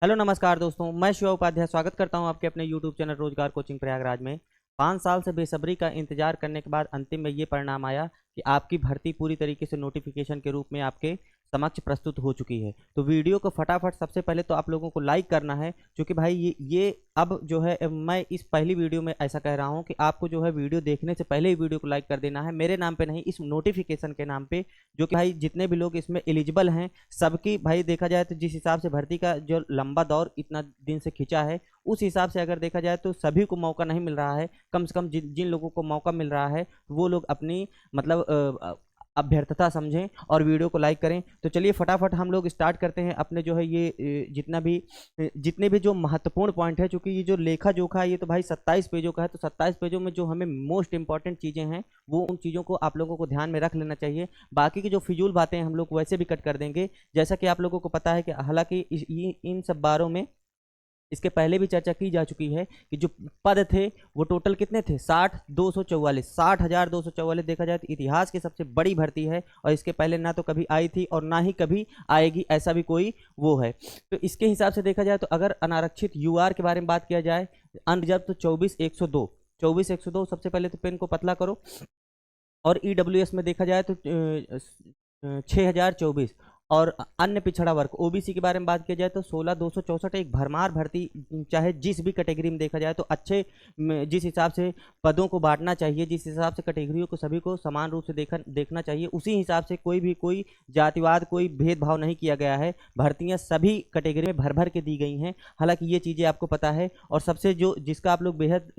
Hello नमस्कार दोस्तों, मैं शिवा उपाध्याय स्वागत करता हूं आपके अपने YouTube चैनल रोजगार कोचिंग प्रयागराज में। 5 साल से बेसब्री का इंतजार करने के बाद अंतिम में ये परिणाम आया कि आपकी भर्ती पूरी तरीके से नोटिफिकेशन के रूप में आपके समक्ष प्रस्तुत हो चुकी है। तो वीडियो को फटाफट सबसे पहले तो आप लोगों को लाइक करना है, क्योंकि भाई ये अब जो है मैं इस पहली वीडियो में ऐसा कह रहा हूं कि आपको जो है वीडियो देखने से पहले ही वीडियो को लाइक कर देना है, मेरे नाम पे नहीं, इस नोटिफिकेशन के नाम पे। जो कि भाई जितने भी लोग इसमें एलिजिबल हैं सबकी भाई देखा जाए तो जिस हिसाब से भर्ती का जो लंबा दौर इतना दिन से खिंचा है, उस हिसाब से अगर देखा जाए तो सभी को मौका नहीं मिल रहा है। कम से कम जिन जिन लोगों को मौका मिल रहा है वो लोग अपनी मतलब अभ्यर्थता समझें और वीडियो को लाइक करें। तो चलिए फटाफट हम लोग स्टार्ट करते हैं अपने जो है ये जितने भी जो महत्वपूर्ण पॉइंट है, क्योंकि ये जो लेखा जोखा है ये तो भाई 27 पेजों का है। तो 27 पेजों में जो हमें मोस्ट इंपॉर्टेंट चीज़ें हैं वो उन चीज़ों को आप लोगों को ध्यान में रख लेना चाहिए। बाकी की जो फिजूल बातें हैं हम लोग वैसे भी कट कर देंगे। जैसा कि आप लोगों को पता है कि हालांकि इन सब बारों में इसके पहले भी चर्चा की जा चुकी है कि जो पद थे वो टोटल कितने थे, 60,244 60,244 देखा जाए तो इतिहास की सबसे बड़ी भर्ती है। और इसके पहले ना तो कभी आई थी और ना ही कभी आएगी, ऐसा भी कोई वो है। तो इसके हिसाब से देखा जाए तो अगर अनारक्षित यूआर के बारे में बात किया जाए अनरिजर्व तो 24,102 सबसे पहले तो पेन को पतला करो। और ईडब्ल्यूएस में देखा जाए तो 6,024। और अन्य पिछड़ा वर्ग ओबीसी के बारे में बात किया जाए तो 16,264 एक भरमार भर्ती। चाहे जिस भी कैटेगरी में देखा जाए तो अच्छे जिस हिसाब से पदों को बांटना चाहिए, जिस हिसाब से कैटेगरियों को सभी को समान रूप से देखना चाहिए, उसी हिसाब से कोई जातिवाद कोई भेदभाव नहीं किया गया है। भर्तियां सभी कैटेगरी में भर भर के दी गई हैं। हालांकि ये चीज़ें आपको पता है। और सबसे जो जिसका आप लोग बेहद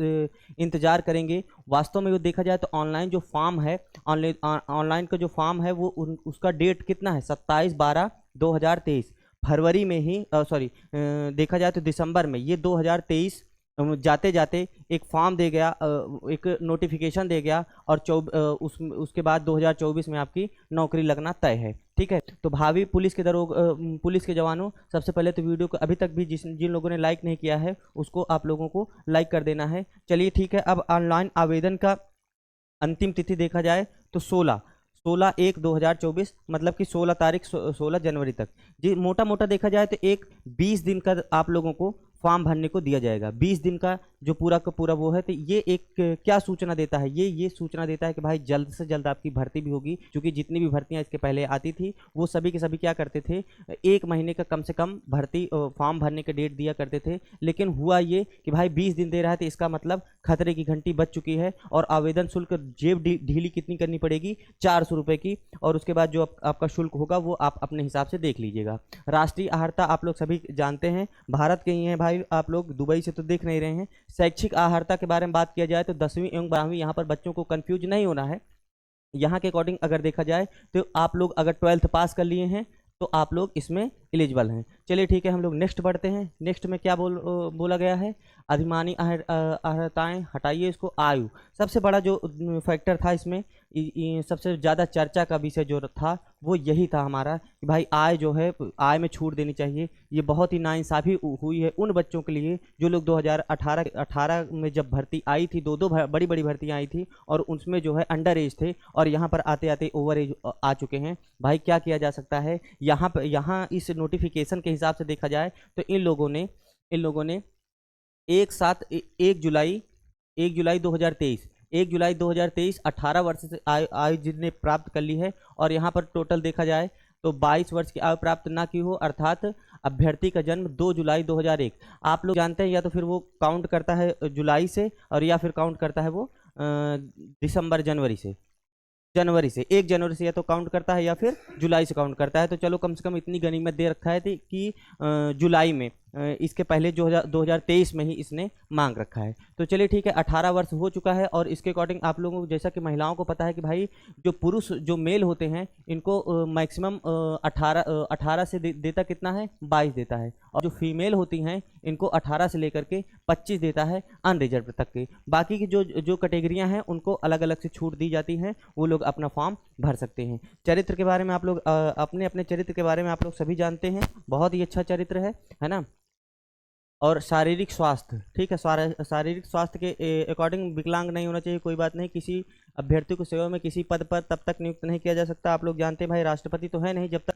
इंतजार करेंगे वास्तव में वो देखा जाए तो ऑनलाइन जो फॉर्म है, ऑनलाइन का जो फॉर्म है वो उसका डेट कितना है, 27/12/2023 फरवरी में ही सॉरी देखा जाए तो दिसंबर में ये 2023 जाते जाते एक फॉर्म दे गया, एक नोटिफिकेशन दे गया। और उसके बाद 2024 में आपकी नौकरी लगना तय है। ठीक है, तो भावी पुलिस के पुलिस के जवानों, सबसे पहले तो वीडियो को अभी तक भी जिन लोगों ने लाइक नहीं किया है उसको आप लोगों को लाइक कर देना है। चलिए ठीक है, अब ऑनलाइन आवेदन का अंतिम तिथि देखा जाए तो 16/1/2024 मतलब कि 16 तारीख 16 जनवरी तक। जी मोटा मोटा देखा जाए तो एक 20 दिन का आप लोगों को फॉर्म भरने को दिया जाएगा। 20 दिन का जो पूरा का पूरा वो है। तो ये एक क्या सूचना देता है, ये सूचना देता है कि भाई जल्द से जल्द आपकी भर्ती भी होगी। क्योंकि जितनी भी भर्तियां इसके पहले आती थी वो सभी के सभी क्या करते थे, 1 महीने का कम से कम भर्ती फॉर्म भरने के डेट दिया करते थे। लेकिन हुआ ये कि भाई 20 दिन दे रहा है तो इसका मतलब खतरे की घंटी बज चुकी है। और आवेदन शुल्क जेब ढीली कितनी करनी पड़ेगी, 400 रुपये की। और उसके बाद जो आपका शुल्क होगा वो आप अपने हिसाब से देख लीजिएगा। राष्ट्रीय अहर्ता आप लोग सभी जानते हैं, भारत के ही हैं भाई आप लोग, दुबई से तो देख नहीं रहे हैं। शैक्षिक अहर्ता के बारे में बात किया जाए तो 10वीं एवं 12वीं, यहाँ पर बच्चों को कंफ्यूज नहीं होना है। यहाँ के अकॉर्डिंग अगर देखा जाए तो आप लोग अगर 12th पास कर लिए हैं तो आप लोग इसमें एलिजिबल हैं। चलिए ठीक है, हम लोग नेक्स्ट बढ़ते हैं। नेक्स्ट में क्या बोला गया है, अधिमानी अहर्ताएँ हटाइए इसको। आयु सबसे बड़ा जो फैक्टर था इसमें, सबसे ज़्यादा चर्चा का विषय जो था वो यही था हमारा कि भाई आय जो है, आय में छूट देनी चाहिए। ये बहुत ही नाइंसाफ़ी हुई है उन बच्चों के लिए जो लोग 2018 में जब भर्ती आई थी, दो बड़ी बड़ी भर्तियाँ आई थी और उसमें जो है अंडर एज थे और यहाँ पर आते आते ओवर एज आ चुके हैं। भाई क्या किया जा सकता है, यहाँ इस नोटिफिकेशन के हिसाब से देखा जाए तो इन लोगों ने एक साथ 1 जुलाई 2023 18 वर्ष से आयु जिसने प्राप्त कर ली है। और यहाँ पर टोटल देखा जाए तो 22 वर्ष की आयु प्राप्त ना की हो, अर्थात अभ्यर्थी का जन्म 2 जुलाई 2001। आप लोग जानते हैं या तो फिर वो काउंट करता है जुलाई से और या फिर काउंट करता है वो दिसंबर जनवरी से 1 जनवरी से या तो काउंट करता है या फिर जुलाई से काउंट करता है। तो चलो कम से कम इतनी गनीमत दे रखा है कि जुलाई में, इसके पहले जो 2023 में ही इसने मांग रखा है। तो चलिए ठीक है, 18 वर्ष हो चुका है। और इसके अकॉर्डिंग आप लोगों को जैसा कि महिलाओं को पता है कि भाई जो पुरुष जो मेल होते हैं इनको मैक्सिमम 18 से देता कितना है, 22 देता है। और जो फीमेल होती हैं इनको 18 से लेकर के 25 देता है अनरिजर्व तक के। बाकी की जो कैटेगरियां हैं उनको अलग अलग से छूट दी जाती हैं, वो लोग अपना फॉर्म भर सकते हैं। चरित्र के बारे में आप लोग अपने अपने चरित्र के बारे में आप लोग सभी जानते हैं, बहुत ही अच्छा चरित्र है ना। और शारीरिक स्वास्थ्य, ठीक है, शारीरिक स्वास्थ्य के अकॉर्डिंग विकलांग नहीं होना चाहिए, कोई बात नहीं। किसी अभ्यर्थी को सेवा में किसी पद पर तब तक नियुक्त नहीं किया जा सकता। आप लोग जानते हैं भाई राष्ट्रपति तो है नहीं, जब तक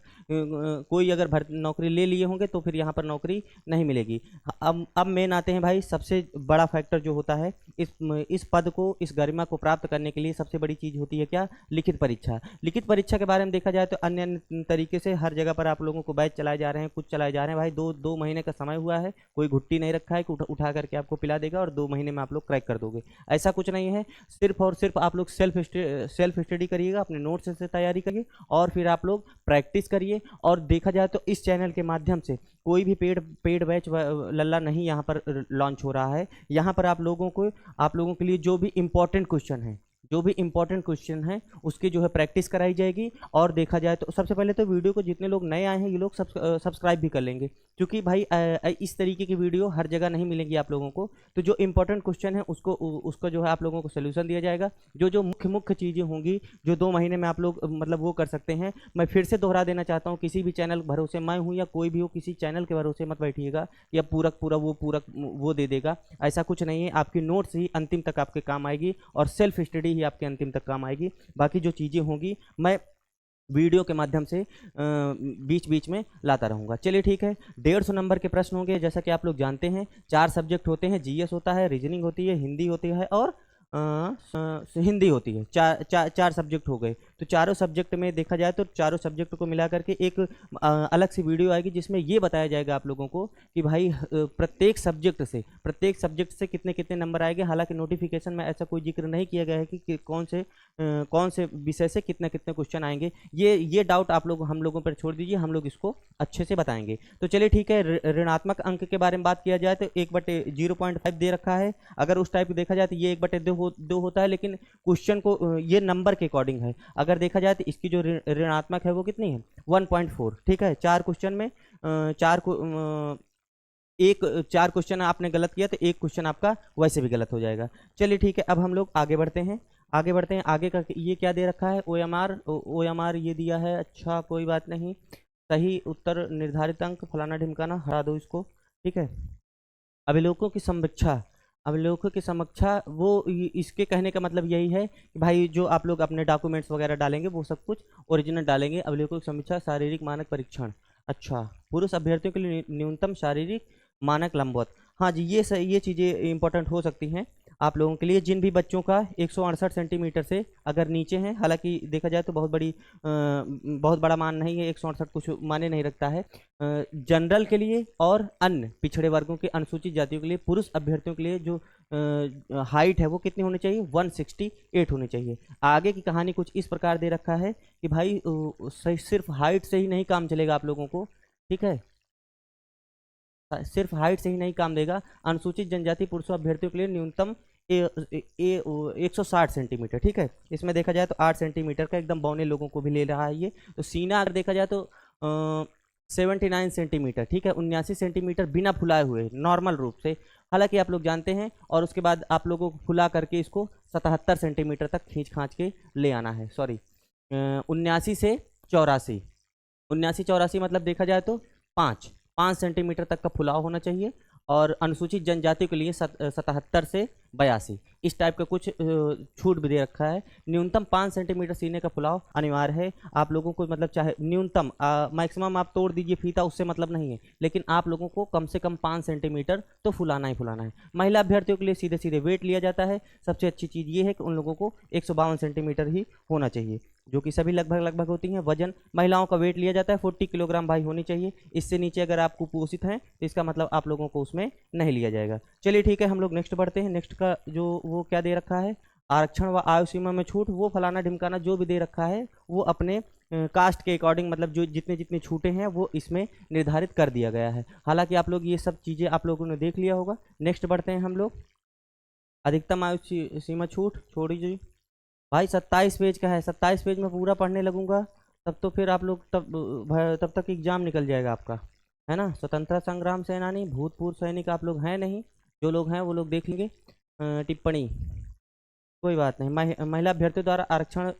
कोई अगर नौकरी ले लिए होंगे तो फिर यहाँ पर नौकरी नहीं मिलेगी। अब मेन आते हैं भाई सबसे बड़ा फैक्टर जो होता है इस पद को, इस गरिमा को प्राप्त करने के लिए सबसे बड़ी चीज़ होती है क्या? लिखित परीक्षा। लिखित परीक्षा के बारे में देखा जाए तो अन्य अन्य तरीके से हर जगह पर आप लोगों को बैच चलाए जा रहे हैं, कुछ चलाए जा रहे हैं भाई। दो महीने का समय हुआ है, कोई घुट्टी नहीं रखा है कि उठा करके आपको पिला देगा और 2 महीने में आप लोग क्रैक कर दोगे, ऐसा कुछ नहीं है। सिर्फ और सिर्फ आप लोग सेल्फ स्टडी करिएगा, अपने नोट्स से तैयारी करिए और फिर आप लोग प्रैक्टिस करिए। और देखा जाए तो इस चैनल के माध्यम से कोई भी पेड बैच लल्ला नहीं यहाँ पर लॉन्च हो रहा है। यहाँ पर आप लोगों के लिए जो भी इम्पोर्टेंट क्वेश्चन है उसकी जो है प्रैक्टिस कराई जाएगी। और देखा जाए तो सबसे पहले तो वीडियो को जितने लोग नए आए हैं ये लोग सब्सक्राइब भी कर लेंगे, क्योंकि भाई इस तरीके की वीडियो हर जगह नहीं मिलेगी आप लोगों को। तो जो इम्पोर्टेंट क्वेश्चन है उसको जो है आप लोगों को सोल्यूशन दिया जाएगा। जो मुख्य चीज़ें होंगी जो 2 महीने में आप लोग मतलब वो कर सकते हैं। मैं फिर से दोहरा देना चाहता हूँ, किसी भी चैनल भरोसे मैं हूँ या कोई भी हो, किसी चैनल के भरोसे मत बैठिएगा या पूरक वो दे देगा, ऐसा कुछ नहीं है। आपकी नोट्स ही अंतिम तक आपके काम आएगी और सेल्फ स्टडी ही आपके अंतिम तक काम आएगी। बाकी जो चीज़ें होंगी मैं वीडियो के माध्यम से बीच बीच में लाता रहूँगा। चलिए ठीक है। 150 नंबर के प्रश्न होंगे, जैसा कि आप लोग जानते हैं 4 सब्जेक्ट होते हैं, जीएस होता है, रीजनिंग होती है, हिंदी होती है और हिंदी होती है। चार सब्जेक्ट हो गए। तो चारों सब्जेक्ट में देखा जाए तो चारों सब्जेक्ट को मिला करके एक अलग सी वीडियो आएगी जिसमें ये बताया जाएगा आप लोगों को कि भाई प्रत्येक सब्जेक्ट से कितने कितने नंबर आएंगे। हालांकि नोटिफिकेशन में ऐसा कोई जिक्र नहीं किया गया है कि कौन से विषय से कितने कितने क्वेश्चन आएंगे। ये डाउट आप लोग हम लोगों पर छोड़ दीजिए, हम लोग इसको अच्छे से बताएंगे। तो चलिए ठीक है। ऋणात्मक अंक के बारे में बात किया जाए तो 1/0.5 दे रखा है। अगर उस टाइप देखा जाए तो ये 1/2 होता है, लेकिन क्वेश्चन को ये नंबर के अकॉर्डिंग है। अगर देखा जाए तो इसकी जो ऋणात्मक है वो कितनी है? 1.4। ठीक है। 4 क्वेश्चन में 4 क्वेश्चन आपने गलत किया तो 1 क्वेश्चन आपका वैसे भी गलत हो जाएगा। चलिए ठीक है। अब हम लोग आगे बढ़ते हैं। आगे का ये क्या दे रखा है? OMR ये दिया है। अच्छा कोई बात नहीं, सही उत्तर निर्धारित अंक फलाना ढिमकाना, हटा दो इसको। ठीक है। अभिलेखों की समीक्षा वो इसके कहने का मतलब यही है कि भाई जो आप लोग अपने डॉक्यूमेंट्स वगैरह डालेंगे वो सब कुछ ओरिजिनल डालेंगे। अभिलेखों की समीक्षा, शारीरिक मानक परीक्षण। अच्छा, पुरुष अभ्यर्थियों के लिए न्यूनतम शारीरिक मानक लंबवत। हाँ जी, ये चीज़ें इंपॉर्टेंट हो सकती हैं आप लोगों के लिए। जिन भी बच्चों का 168 सेंटीमीटर से अगर नीचे हैं, हालांकि देखा जाए तो बहुत बड़ा मान नहीं है, 168 कुछ माने नहीं रखता है। जनरल के लिए और अन्य पिछड़े वर्गों के अनुसूचित जातियों के लिए पुरुष अभ्यर्थियों के लिए जो हाइट है वो कितनी होनी चाहिए? 168 होनी चाहिए। आगे की कहानी कुछ इस प्रकार दे रखा है कि भाई सिर्फ हाइट से ही नहीं काम चलेगा आप लोगों को। ठीक है, सिर्फ हाइट से ही नहीं काम देगा। अनुसूचित जनजाति पुरुषों अभ्यर्थियों के लिए न्यूनतम 160 सेंटीमीटर। ठीक है। इसमें देखा जाए तो 8 सेंटीमीटर का एकदम बौने लोगों को भी ले रहा है ये। तो सीना अगर देखा जाए तो 79 सेंटीमीटर। ठीक है। 79 सेंटीमीटर बिना फुलाए हुए नॉर्मल रूप से। हालांकि आप लोग जानते हैं, और उसके बाद आप लोगों को फुला करके इसको 77 सेंटीमीटर तक खींच खांच के ले आना है। सॉरी, 79 से 84। 79-84 मतलब देखा जाए तो 5 सेंटीमीटर तक का फुलाव होना चाहिए। और अनुसूचित जनजाति के लिए 77 से 82 इस टाइप का कुछ छूट भी दे रखा है। न्यूनतम 5 सेंटीमीटर सीने का फुलाव अनिवार्य है आप लोगों को। मतलब चाहे न्यूनतम, मैक्सिमम आप तोड़ दीजिए फीता, उससे मतलब नहीं है, लेकिन आप लोगों को कम से कम 5 सेंटीमीटर तो फुलाना ही फुलाना है। महिला अभ्यर्थियों के लिए सीधे सीधे वेट लिया जाता है। सबसे अच्छी चीज़ ये है कि उन लोगों को 152 सेंटीमीटर ही होना चाहिए, जो कि सभी लगभग होती हैं। वजन महिलाओं का वेट लिया जाता है 40 किलोग्राम भाई होनी चाहिए। इससे नीचे अगर आप कुपोषित हैं तो इसका मतलब आप लोगों को उसमें नहीं लिया जाएगा। चलिए ठीक है, हम लोग नेक्स्ट बढ़ते हैं। नेक्स्ट का जो वो क्या दे रखा है? आरक्षण व आयु सीमा में छूट। वो फलाना ढिमकाना जो भी दे रखा है वो अपने कास्ट के अकॉर्डिंग, मतलब जो जितने छूटे हैं वो इसमें निर्धारित कर दिया गया है। हालांकि आप लोग ये सब चीज़ें आप लोगों ने देख लिया होगा। नेक्स्ट बढ़ते हैं हम लोग। अधिकतम आयु सीमा छूट छोड़ दीजिए भाई। 27 पेज का है। 27 पेज में पूरा पढ़ने लगूंगा तब तो फिर आप लोग तब तक एग्जाम निकल जाएगा आपका, है ना। स्वतंत्रता संग्राम सेनानी, भूतपूर्व सैनिक आप लोग हैं नहीं, जो लोग हैं वो लोग देख लेंगे। टिप्पणी कोई बात नहीं। महिला अभ्यर्थियों द्वारा आरक्षण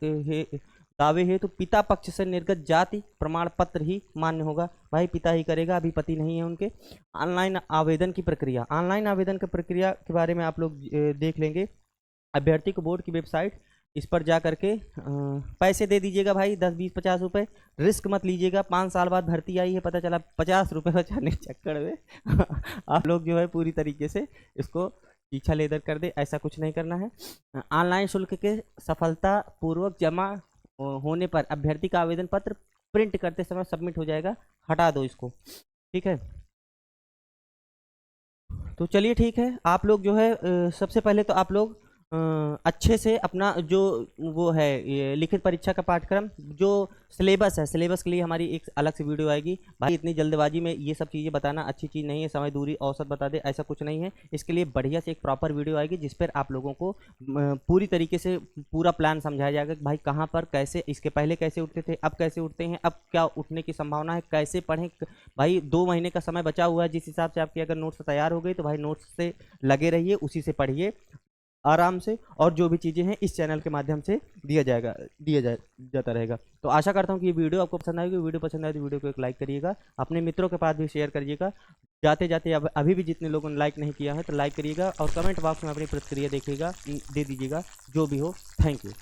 दावे हेतु पिता पक्ष से निर्गत जाति प्रमाण पत्र ही मान्य होगा। भाई पिता ही करेगा, अभी पति नहीं है उनके। ऑनलाइन आवेदन की प्रक्रिया के बारे में आप लोग देख लेंगे। अभ्यर्थी को बोर्ड की वेबसाइट इस पर जा करके पैसे दे दीजिएगा भाई, 10 20 50 रुपये। रिस्क मत लीजिएगा, 5 साल बाद भर्ती आई है, पता चला 50 रुपये बचाने के चक्कर में आप लोग जो है पूरी तरीके से इसको पीछा लेदर कर दे, ऐसा कुछ नहीं करना है। ऑनलाइन शुल्क के सफलतापूर्वक जमा होने पर अभ्यर्थी का आवेदन पत्र प्रिंट करते समय सबमिट हो जाएगा, हटा दो इसको, ठीक है। तो चलिए ठीक है, आप लोग जो है सबसे पहले तो आप लोग अच्छे से अपना जो वो है ये लिखित परीक्षा का पाठ्यक्रम जो सिलेबस है, सिलेबस के लिए हमारी एक अलग से वीडियो आएगी। भाई इतनी जल्दबाजी में ये सब चीज़ें बताना अच्छी चीज़ नहीं है, समय दूरी औसत बता दे ऐसा कुछ नहीं है। इसके लिए बढ़िया से एक प्रॉपर वीडियो आएगी जिस पर आप लोगों को पूरी तरीके से पूरा प्लान समझाया जाएगा कि भाई कहाँ पर कैसे, इसके पहले कैसे उठते थे, अब कैसे उठते हैं, अब क्या उठने की संभावना है, कैसे पढ़ें। भाई 2 महीने का समय बचा हुआ है, जिस हिसाब से आपकी अगर नोट्स तैयार हो गई तो भाई नोट्स से लगे रहिए, उसी से पढ़िए आराम से, और जो भी चीज़ें हैं इस चैनल के माध्यम से दिया जाता रहेगा। तो आशा करता हूँ कि ये वीडियो आपको पसंद आएगी। वीडियो पसंद आए तो वीडियो को एक लाइक करिएगा, अपने मित्रों के पास भी शेयर करिएगा। जाते जाते अभी भी जितने लोगों ने लाइक नहीं किया है तो लाइक करिएगा, और कमेंट बॉक्स में अपनी प्रतिक्रिया देखिएगा, दे दीजिएगा जो भी हो। Thank you.